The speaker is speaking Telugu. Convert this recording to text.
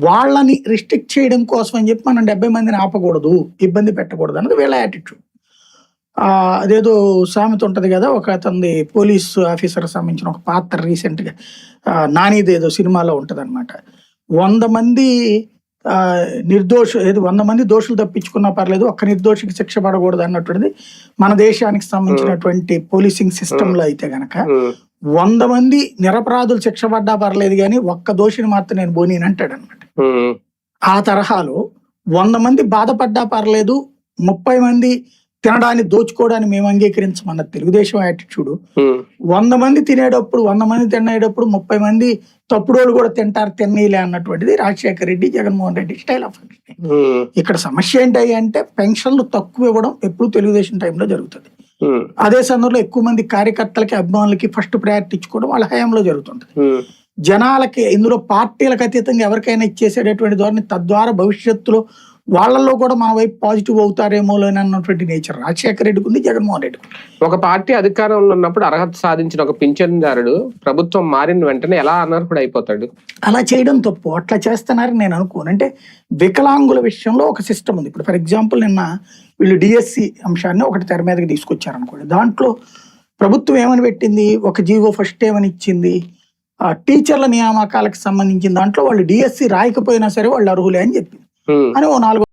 వాళ్ళని రిస్ట్రిక్ట్ చేయడం కోసం అని చెప్పి మనం 70 మందిని ఆపకూడదు, ఇబ్బంది పెట్టకూడదు అన్నది వీళ్ళ యాటిట్యూడ్. అదేదో సామెత ఉంటది కదా, ఒక అతనిది పోలీస్ ఆఫీసర్ సంబంధించిన ఒక పాత్ర రీసెంట్గా నానిదేదో సినిమాలో ఉంటదన్నమాట. 100 మంది ఏదో 100 మంది దోషులు తప్పించుకున్నా పర్లేదు, ఒక్క నిర్దోషికి శిక్ష పడకూడదు అన్నటువంటిది మన దేశానికి సంబంధించినటువంటి పోలీసింగ్ సిస్టమ్ లో అయితే గనక 100 మంది నిరపరాధులు శిక్ష పడ్డా పర్లేదు కానీ ఒక్క దోషిని మాత్రం నేను బోనీని అంటాడు అనమాట. ఆ తరహాలో 100 మంది బాధపడ్డా పర్లేదు, 30 మంది తినడాన్ని దోచుకోవడానికి మేము అంగీకరించమన్న తెలుగుదేశం యాటిట్యూడ్, 100 మంది తినేటప్పుడు 100 మంది తినేటప్పుడు 30 మంది తప్పుడోళ్ళు కూడా తింటారు తిన్నీలే అన్నటువంటిది రాజశేఖర రెడ్డి, జగన్మోహన్ రెడ్డి స్టైల్ ఆఫ్. ఇక్కడ సమస్య ఏంటి అంటే పెన్షన్లు తక్కువ ఇవ్వడం ఎప్పుడు తెలుగుదేశం టైంలో జరుగుతుంది. అదే సందర్భంలో ఎక్కువ మంది కార్యకర్తలకి అభిమానులకి ఫస్ట్ ప్రయారిటీ ఇచ్చుకోవడం వాళ్ళ హయాంలో జరుగుతుంది. జనాలకి ఇందులో పార్టీలకు అతీతంగా ఎవరికైనా ఇచ్చేసేటటువంటి ధోరణి, తద్వారా భవిష్యత్తులో వాళ్ళల్లో కూడా మన వైపు పాజిటివ్ అవుతారేమో అన్నటువంటి నేచర్ రాజశేఖర రెడ్డికి ఉంది, జగన్మోహన్ రెడ్డికి. ఒక పార్టీ అధికారంలో ఉన్నప్పుడు అర్హత సాధించిన ఒక పింఛన్దారుడు ప్రభుత్వం మారిన వెంటనే ఎలా అనర్హుడు అయిపోతాడు? అలా చేయడం తప్పు, అట్లా చేస్తున్నారని నేను అనుకోను. అంటే వికలాంగుల విషయంలో ఒక సిస్టమ్ ఉంది. ఇప్పుడు ఫర్ ఎగ్జాంపుల్ నిన్న వీళ్ళు డిఎస్సి అంశాన్ని ఒకటి తెర మీదకి తీసుకొచ్చారనుకోండి, దాంట్లో ప్రభుత్వం ఏమని పెట్టింది, ఒక జీవో ఫస్ట్ ఏమని ఇచ్చింది, టీచర్ల నియామకాలకు సంబంధించిన దాంట్లో వాళ్ళు డిఎస్సి రాయకపోయినా సరే వాళ్ళు అర్హులే అని చెప్పింది. అని ఓ 4